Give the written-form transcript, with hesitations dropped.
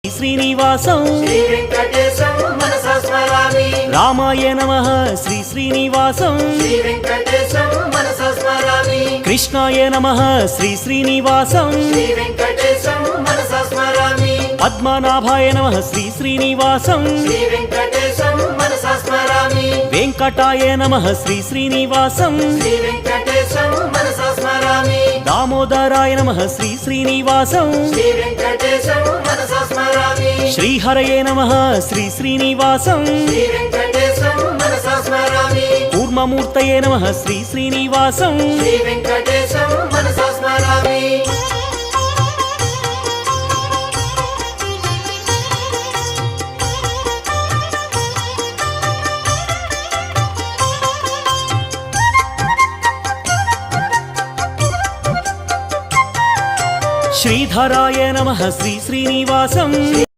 श्रीनिवासं श्री वेंकटेशं मनसा स्मरामि। रामाय नमः श्री श्रीनिवासं श्री वेंकटेशं मनसा स्मरामि। कृष्णाय नमः श्री श्रीनिवासं श्री वेंकटेशं मनसा स्मरामि। पद्मनाभाय नमः श्री श्रीनिवासं श्री वेंकटेशं मनसा स्मरामि। वेंकटाय नमः श्री श्रीनिवासं श्री वेंकटेशं मनसा स्मरामि। दामोदराय नमः श्री श्रीनिवासं श्री वेंकटेशं मनसा स्मरामि। श्रीहरये नमः श्री श्रीनिवासं श्री वेंकटेशं मनसा स्मरामि। कूर्ममूर्तये नमः श्री श्रीनिवासं श्री वेंकटेशं मनसा स्मरामि। श्रीधराय नमः श्री श्रीनिवासं